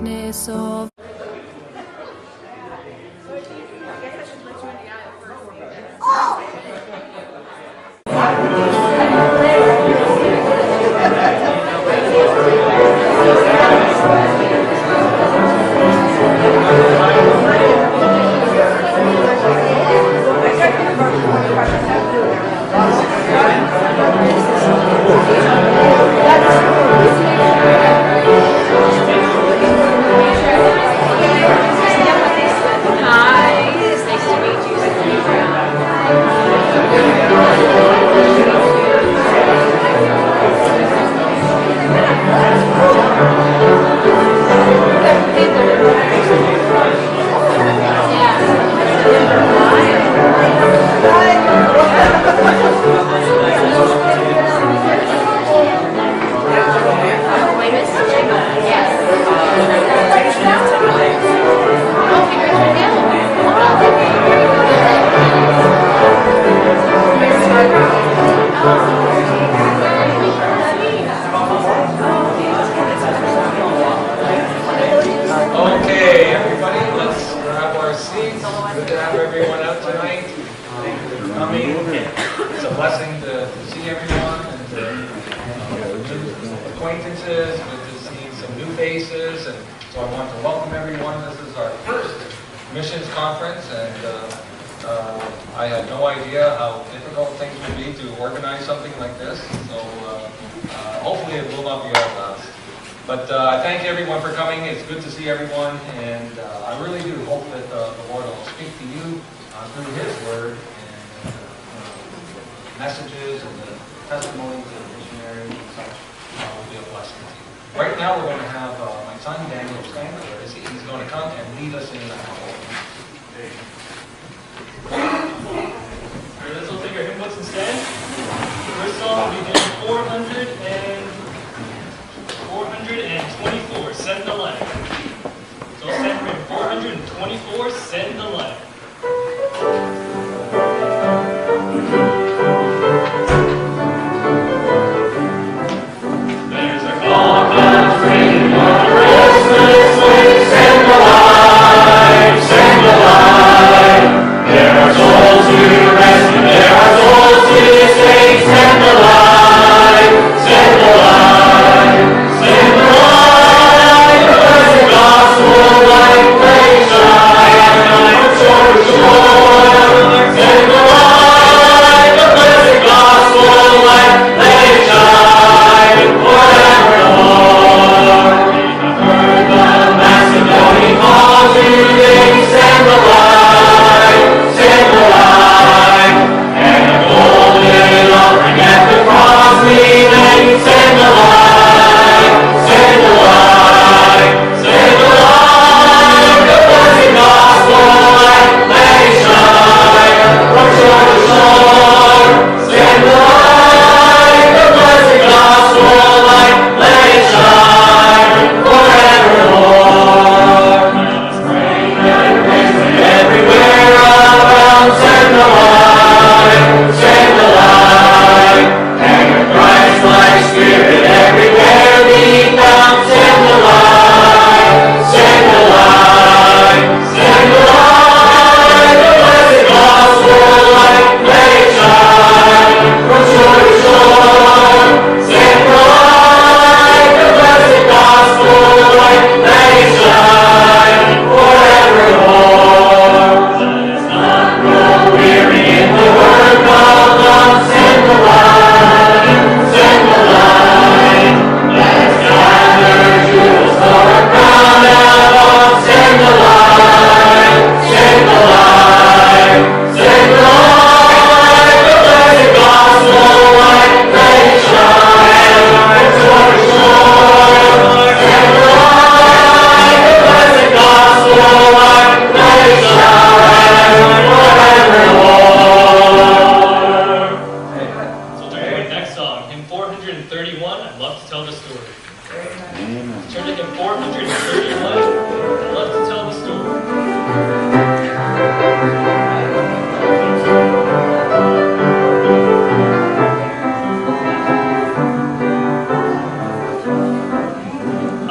darkness of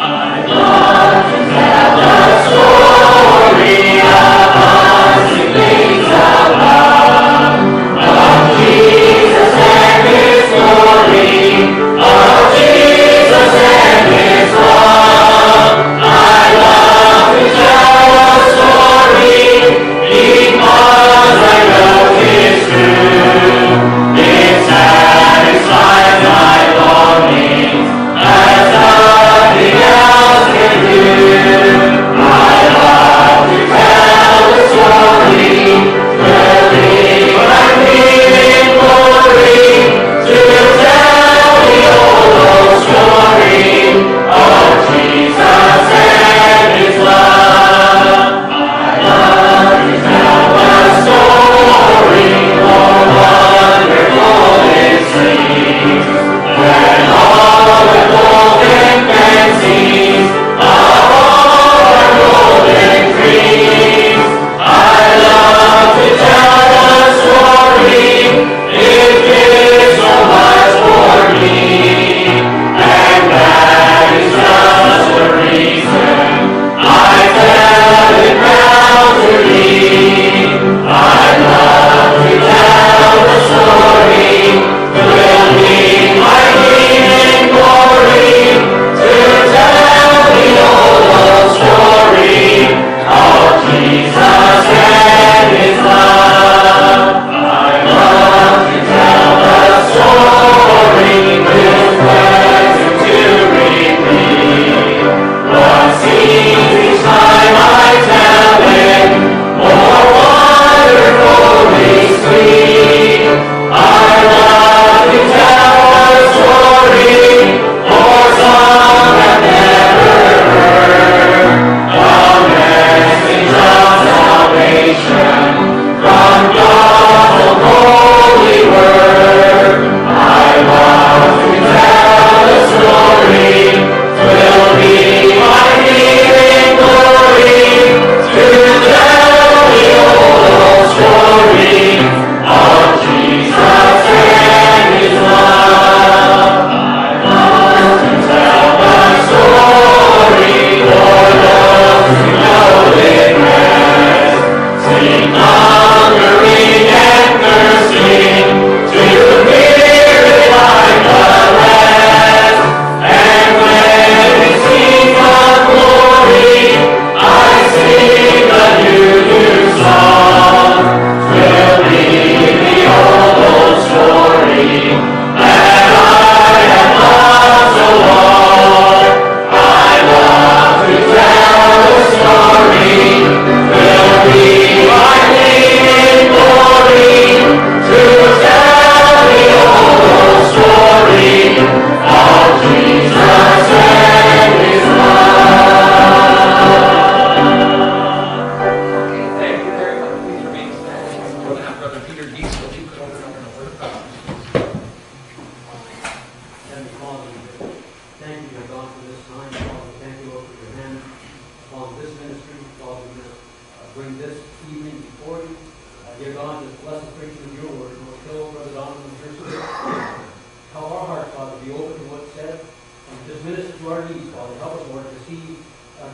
I love you.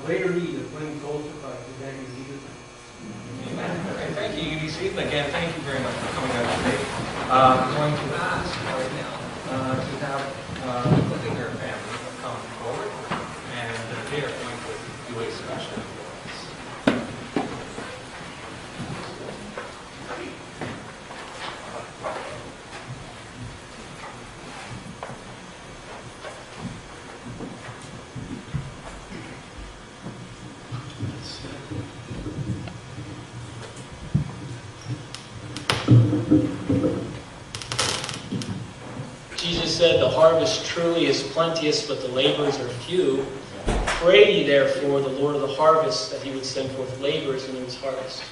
greater need of bringing souls to Christ than in Jesus' name. Amen. Okay, thank you, EDC. Again, thank you very much for coming out today. I'm going to ask right now to have the Finger family come forward, and they are going to do a special for us. Jesus said, "The harvest truly is plenteous, but the laborers are few. Pray ye therefore the Lord of the harvest that he would send forth laborers into his harvest."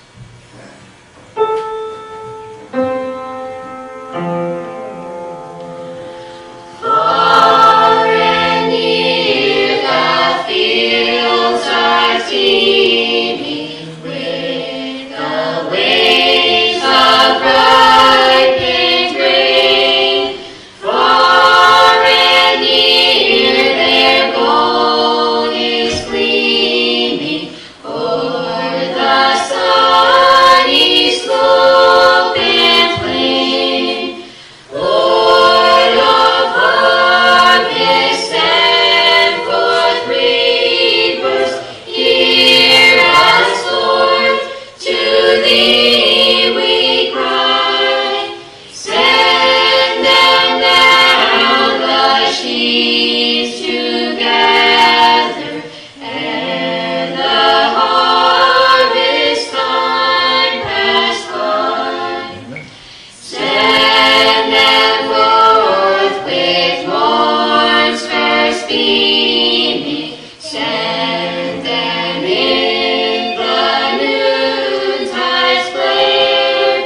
Far and near the fields are teeming with the waves of ripened grain. Far and near their gold is gleaming o'er the sunny slope and plain. Lord of harvest, send forth reapers, hear us, Lord, to thee we cry. Send them now the sheaves to gather, and the harvest time pass by. Send them forth with morn's first beaming. Send them in the noontide's glare,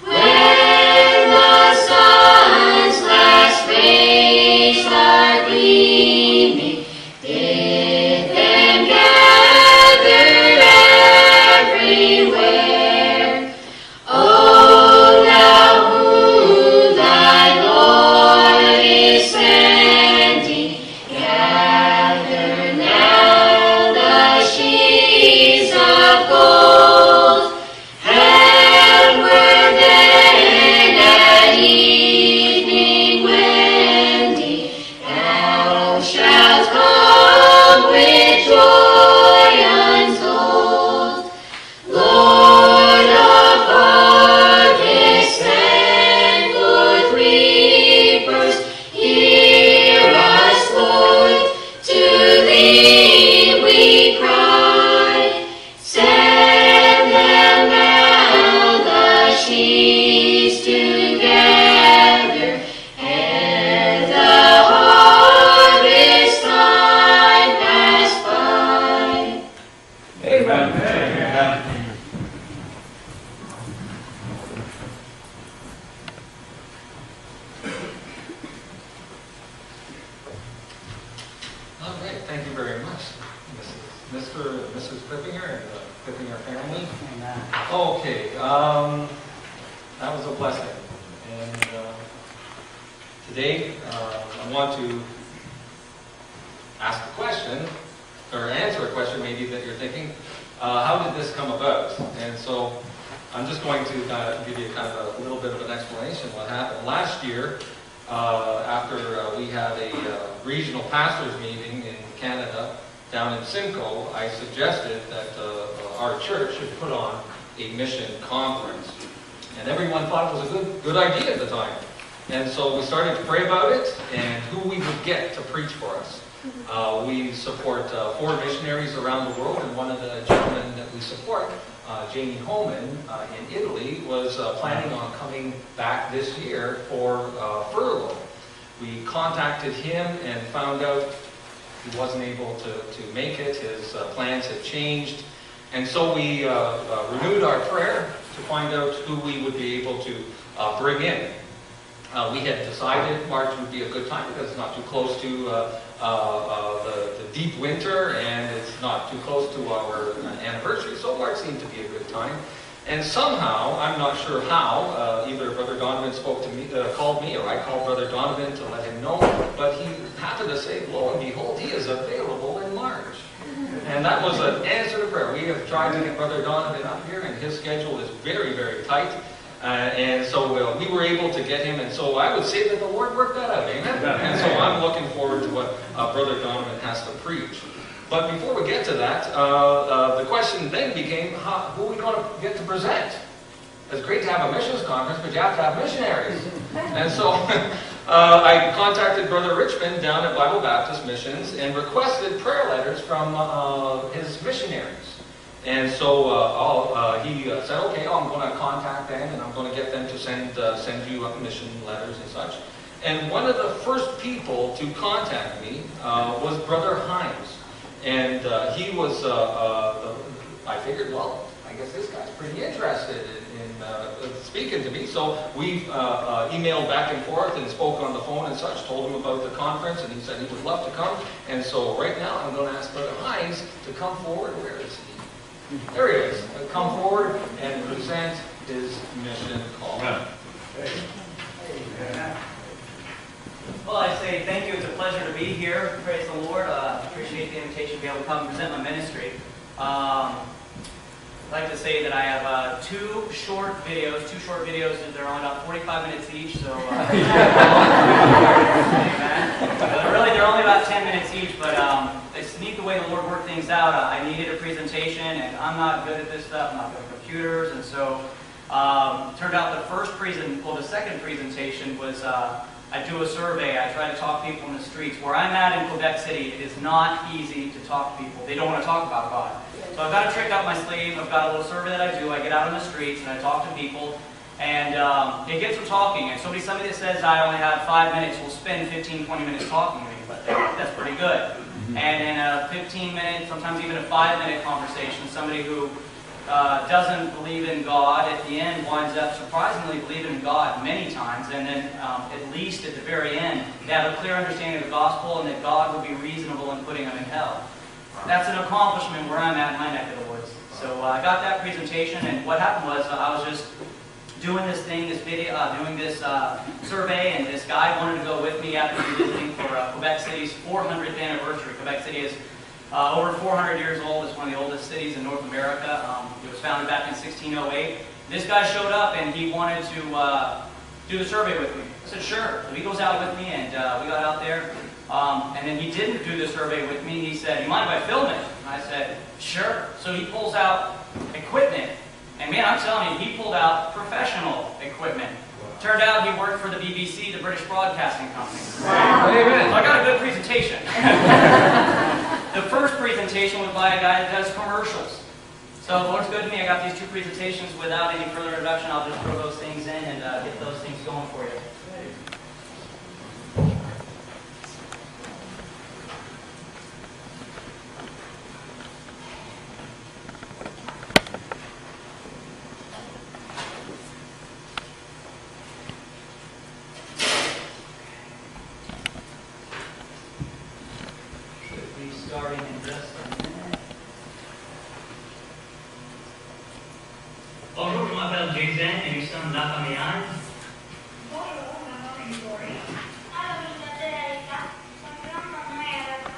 when the sun's last rays are gleaming. Bid them gather everywhere. Oh, now who thy Lord is sending, gather now the sheaves of gold. Heavenward then at evening wending, thou shalt come with joy untold. Lord of harvest, send forth reapers, hear us, Lord, to thee we cry. Send them now the sheaves to gather, ere the harvest time pass by. Amen. All right, thank you very much, Mr. and Mrs. Clippinger and the Clippinger family. Okay, that was a blessing. And today, I want to ask a question, or answer a question maybe that you're thinking, how did this come about? And so I'm just going to give you kind of a little bit of an explanation of what happened. Last year, after we had a regional pastors meeting in Canada down in Simcoe, I suggested that our church should put on a mission conference. And everyone thought it was a good idea at the time. And so we started to pray about it and who we would get to preach for us. We support 4 missionaries around the world, and one of the gentlemen that we support, Jamie Holman in Italy, was planning on coming back this year for furlough. We contacted him and found out he wasn't able to make it. His plans had changed. And so we renewed our prayer to find out who we would be able to bring in. We had decided March would be a good time because it's not too close to the deep winter, and it's not too close to our anniversary, so March seemed to be a good time. And somehow, I'm not sure how, either Brother Donovan spoke to me, called me, or I called Brother Donovan to let him know, but he happened to say, lo and behold, he is available in March. And that was an answer to prayer. We have tried to get Brother Donovan up here, and his schedule is very, very tight. And so we were able to get him, and so I would say that the Lord worked that out, amen? And so I'm looking forward to what Brother Donovan has to preach. But before we get to that, the question then became, who are we going to get to present? It's great to have a missions conference, but you have to have missionaries. And so I contacted Brother Richmond down at Bible Baptist Missions and requested prayer letters from his missionaries. And so he said, okay, I'm going to contact them and I'm going to get them to send you mission letters and such. And one of the first people to contact me was Brother Hines. And he was, I figured, well, I guess this guy's pretty interested in speaking to me. So we emailed back and forth and spoke on the phone and such, told him about the conference, and he said he would love to come. And so right now I'm going to ask Brother Hines to come forward. Where is he? There he is. Come forward and present his mission call. Well, I say thank you. It's a pleasure to be here. Praise the Lord. Appreciate the invitation to be able to come and present my ministry. I'd like to say that I have two short videos that they're on about 45 minutes each. So really, they're only about 10 minutes each, but it's neat the way the Lord worked things out. I needed a presentation, and I'm not good at this stuff. I'm not good at computers, and so turned out the second presentation was I do a survey. I try to talk to people in the streets. Where I'm at in Quebec City, it is not easy to talk to people. They don't want to talk about God. So I've got a trick up my sleeve. I've got a little survey that I do. I get out on the streets and I talk to people, and it gets them talking. And somebody that says I only have 5 minutes will spend 15, 20 minutes talking to me, but that's pretty good. And in a 15-minute, sometimes even a 5-minute conversation, somebody who doesn't believe in God at the end winds up surprisingly believing in God many times, and then at least at the very end, they have a clear understanding of the gospel and that God would be reasonable in putting them in hell. That's an accomplishment where I'm at in my neck of the woods. So I got that presentation, and what happened was I was just doing this survey, and this guy wanted to go with me after visiting for Quebec City's 400th anniversary. Quebec City is over 400 years old. It's one of the oldest cities in North America. It was founded back in 1608. This guy showed up, and he wanted to do the survey with me. I said, sure. So he goes out with me, and we got out there. And then he didn't do the survey with me. He said, you mind if I film it? And I said, sure. So he pulls out equipment. And man, I'm telling you, he pulled out professional equipment. Turned out he worked for the BBC, the British Broadcasting Company. Wow. Amen. So I got a good presentation. The first presentation was by a guy that does commercials. So the Lord's good to me. I got these two presentations without any further introduction. I'll just throw those things in and get those things going for you. Starting in just a minute. Bonjour, je m'appelle Jason et nous sommes la famille Hines. Bonjour, mon nom est Gloria. Alors, je m'appelle Alika. Mon nom est Alaka.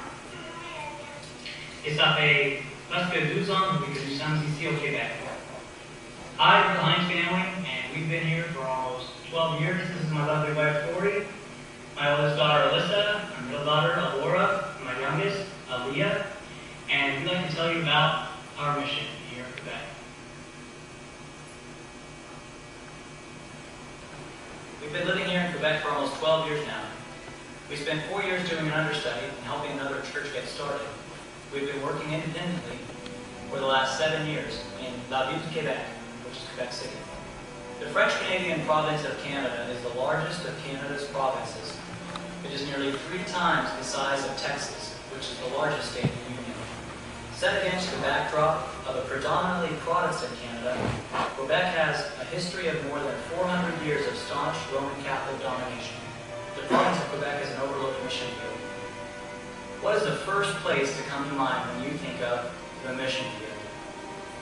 Et ça fait presque 12 ans que nous sommes ici au Québec. I'm the Hines family, and we've been here for almost 12 years. This is my lovely wife, Tori, my oldest daughter, Alyssa, my middle daughter, Alora, and my youngest, Aaliyah, and we'd like to tell you about our mission here in Quebec. We've been living here in Quebec for almost 12 years now. We spent 4 years doing an understudy and helping another church get started. We've been working independently for the last 7 years in La Ville de Quebec, which is Quebec City. The French-Canadian province of Canada is the largest of Canada's provinces. It is nearly 3 times the size of Texas, which is the largest state in the Union. Set against the backdrop of a predominantly Protestant Canada, Quebec has a history of more than 400 years of staunch Roman Catholic domination. The province of Quebec is an overlooked mission field. What is the first place to come to mind when you think of the mission field?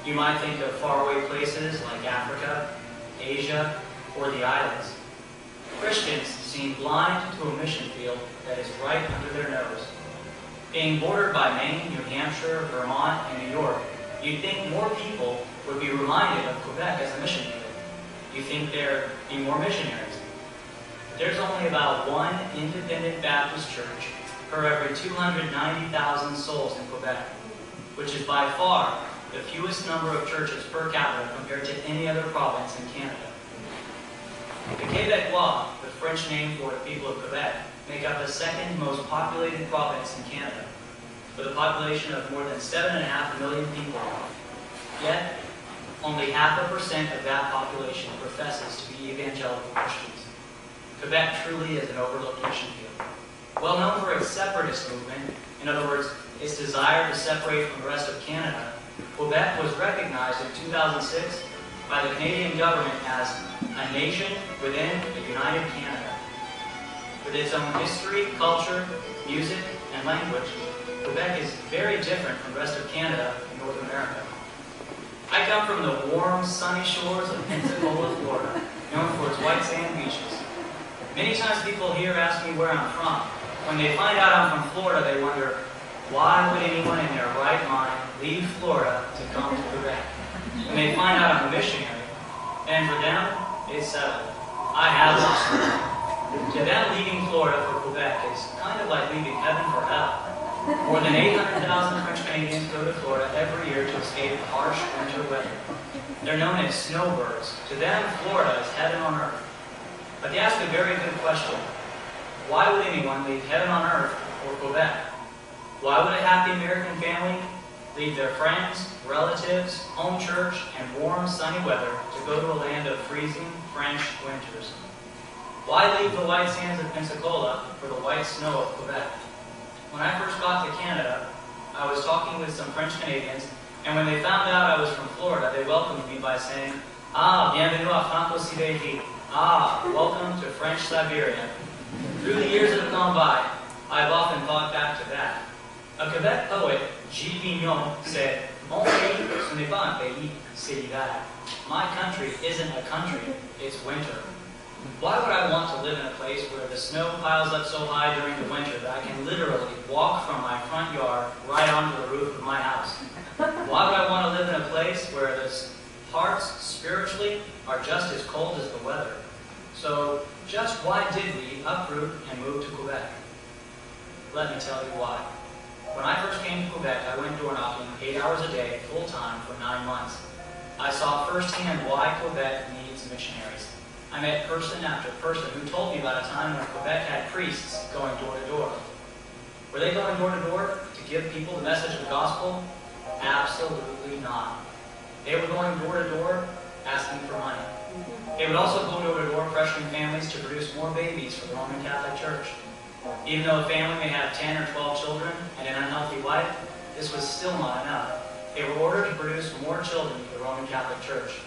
You might think of faraway places like Africa, Asia, or the islands. Christians seem blind to a mission field that is right under their nose. Being bordered by Maine, New Hampshire, Vermont, and New York, you'd think more people would be reminded of Quebec as a mission field. You'd think there'd be more missionaries. But there's only about one independent Baptist church per every 290,000 souls in Quebec, which is by far the fewest number of churches per capita compared to any other province in Canada. The Québécois, the French name for the people of Quebec, make up the second most populated province in Canada, with a population of more than 7.5 million people. Yet, only 0.5% of that population professes to be evangelical Christians. Quebec truly is an overlooked mission field. Well known for its separatist movement, in other words, its desire to separate from the rest of Canada, Quebec was recognized in 2006 by the Canadian government as a nation within a united Canada. With its own history, culture, music, and language, Quebec is very different from the rest of Canada and North America. I come from the warm, sunny shores of Pensacola, Florida, known for its white sand beaches. Many times people here ask me where I'm from. When they find out I'm from Florida, they wonder, why would anyone in their right mind leave Florida to come to Quebec? When they find out I'm a missionary, and for them, it's settled. I have lost them. To them, leaving Florida for Quebec is kind of like leaving heaven for hell. More than 800,000 French Canadians go to Florida every year to escape harsh winter weather. They're known as snowbirds. To them, Florida is heaven on earth. But they ask a very good question. Why would anyone leave heaven on earth for Quebec? Why would a happy American family leave their friends, relatives, home church, and warm, sunny weather to go to a land of freezing French winters? Why leave the white sands of Pensacola for the white snow of Quebec? When I first got to Canada, I was talking with some French Canadians, and when they found out I was from Florida, they welcomed me by saying, "Ah, bienvenue à Franco-Sibérie. Ah, welcome to French Siberia." Through the years that have gone by, I've often thought back to that. A Quebec poet, Gilles Vignon, said, "Mon pays, ce n'est pas un pays, c'est l'hiver." My country isn't a country, it's winter. Why would I want to live in a place where the snow piles up so high during the winter that I can literally walk from my front yard right onto the roof of my house? Why would I want to live in a place where the hearts spiritually are just as cold as the weather? So, just why did we uproot and move to Quebec? Let me tell you why. When I first came to Quebec, I went door knocking 8 hours a day, full-time, for 9 months. I saw firsthand why Quebec needs missionaries. I met person after person who told me about a time when Quebec had priests going door to door. Were they going door to door to give people the message of the gospel? Absolutely not. They were going door to door asking for money. They would also go door to door pressuring families to produce more babies for the Roman Catholic Church. Even though a family may have 10 or 12 children and an unhealthy wife, this was still not enough. They were ordered to produce more children for the Roman Catholic Church.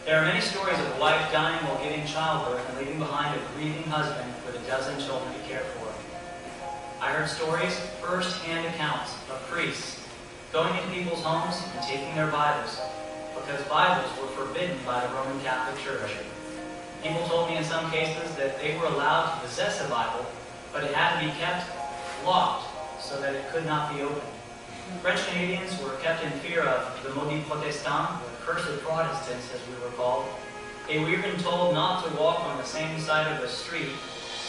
There are many stories of a wife dying while giving childbirth and leaving behind a grieving husband with a dozen children to care for. I heard stories, first-hand accounts, of priests going into people's homes and taking their Bibles, because Bibles were forbidden by the Roman Catholic Church. People told me in some cases that they were allowed to possess a Bible, but it had to be kept locked so that it could not be opened. French Canadians were kept in fear of the maudits protestants, or cursed Protestants as we were called. They were even told not to walk on the same side of the street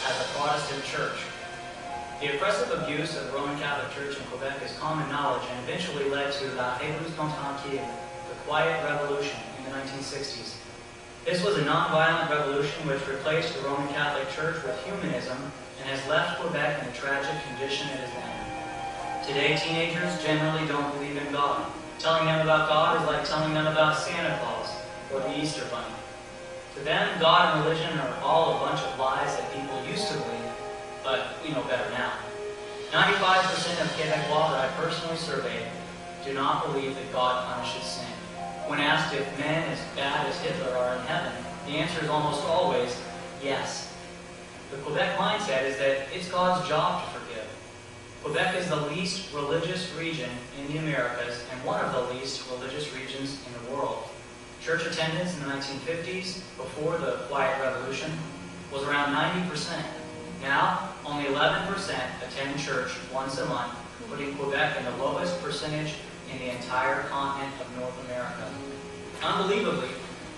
as a Protestant church. The oppressive abuse of the Roman Catholic Church in Quebec is common knowledge and eventually led to La Révolution Tranquille, the Quiet Revolution, in the 1960s. This was a non-violent revolution which replaced the Roman Catholic Church with humanism and has left Quebec in the tragic condition it is in. Today, teenagers generally don't believe in God. Telling them about God is like telling them about Santa Claus or the Easter Bunny. To them, God and religion are all a bunch of lies that people used to believe, but we know better now. 95% of Quebecois that I personally surveyed do not believe that God punishes sin. When asked if men as bad as Hitler are in heaven, the answer is almost always yes. The Quebec mindset is that it's God's job to forgive. Quebec is the least religious region in the Americas and one of the least religious regions in the world. Church attendance in the 1950s, before the Quiet Revolution, was around 90%. Now, only 11% attend church once a month, putting Quebec in the lowest percentage in the entire continent of North America. Unbelievably,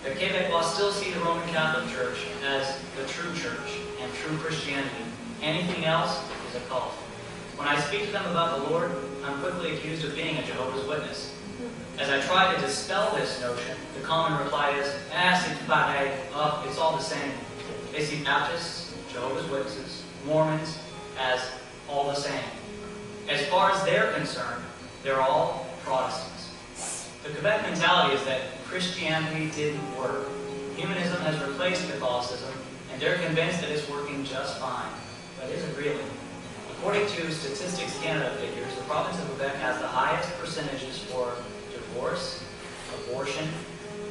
the Quebecois still see the Roman Catholic Church as the true church and true Christianity. Anything else is a cult. When I speak to them about the Lord, I'm quickly accused of being a Jehovah's Witness. As I try to dispel this notion, the common reply is, c'est tout pareil, oh, it's all the same. They see Baptists, Jehovah's Witnesses, Mormons as all the same. As far as they're concerned, they're all Protestants. The Quebec mentality is that Christianity didn't work. Humanism has replaced Catholicism, and they're convinced that it's working just fine. But is it really? According to Statistics Canada figures, the province of Quebec has the highest percentages for divorce, abortion,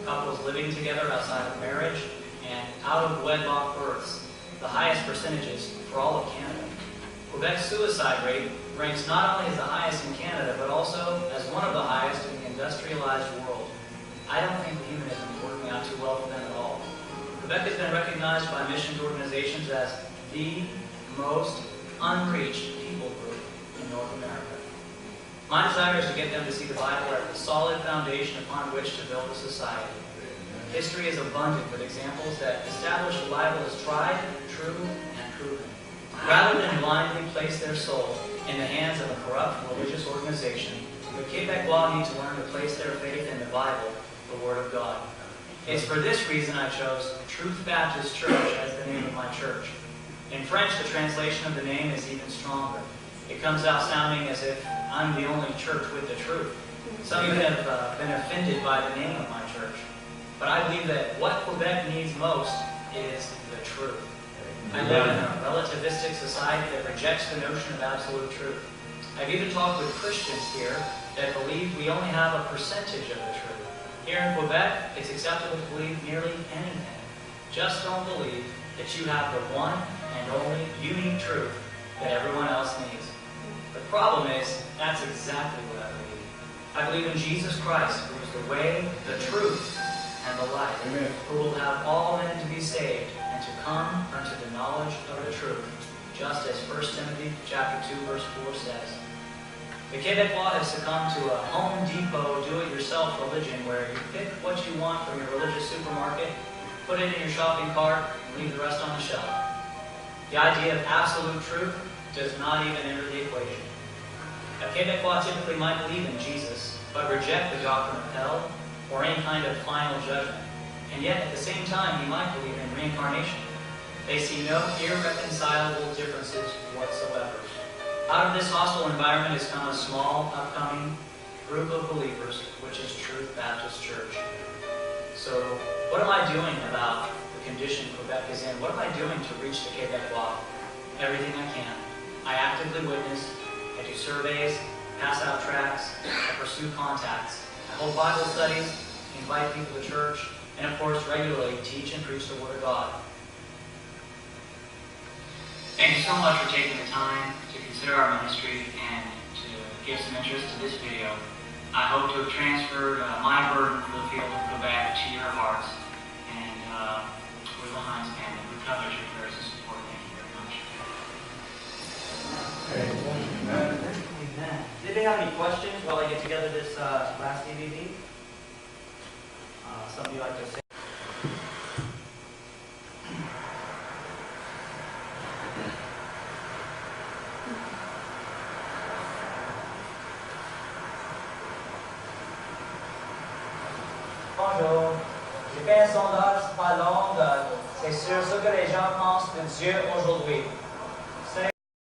couples living together outside of marriage, and out-of-wedlock births, the highest percentages for all of Canada. Quebec's suicide rate ranks not only as the highest in Canada, but also as one of the highest in the industrialized world. I don't think humanism is working out too well for them at all. Quebec has been recognized by missions organizations as the most unreached people group in North America. My desire is to get them to see the Bible as the solid foundation upon which to build a society. History is abundant with examples that establish the Bible as tried, true, and proven. Rather than blindly place their soul in the hands of a corrupt religious organization, the Quebecois need to learn to place their faith in the Bible, the Word of God. It's for this reason I chose Truth Baptist Church as the name of my church. In French, the translation of the name is even stronger. It comes out sounding as if I'm the only church with the truth. Some even have been offended by the name of my church. But I believe that what Quebec needs most is the truth. I live in a relativistic society that rejects the notion of absolute truth. I've even talked with Christians here that believe we only have a percentage of the truth. Here in Quebec, it's acceptable to believe nearly anything. Just don't believe that you have the one and only unique truth that everyone else needs. The problem is, that's exactly what I believe. I believe in Jesus Christ, who is the way, the truth, and the life, Amen. who will have all men to be saved and to come unto the knowledge of the truth, just as 1 Timothy chapter 2, verse 4 says. The Quebecois have succumbed to a Home Depot do-it-yourself religion where you pick what you want from your religious supermarket, put it in your shopping cart, and leave the rest on the shelf. The idea of absolute truth does not even enter the equation. A Quebecois typically might believe in Jesus, but reject the doctrine of hell or any kind of final judgment. And yet, at the same time, he might believe in reincarnation. They see no irreconcilable differences whatsoever. Out of this hostile environment has come a small, upcoming group of believers, which is Truth Baptist Church. So, what am I doing about the condition Quebec is in? What am I doing to reach the Quebecois? Everything I can. I actively witness, I do surveys, pass out tracts, I pursue contacts. I hold Bible studies, invite people to church, and of course regularly teach and preach the Word of God. Thank you so much for taking the time to consider our ministry and to give some interest to this video. I hope to have transferred my burden for the field of Quebec to your hearts. And we're the Hines family. We covet your prayers and support. Thank you very much. Amen. Amen. Did they have any questions while I get together this last DVD? Something you'd like to say? Bonjour. J'ai fait un sondage pas long. C'est sur ce que les gens pensent de Dieu aujourd'hui.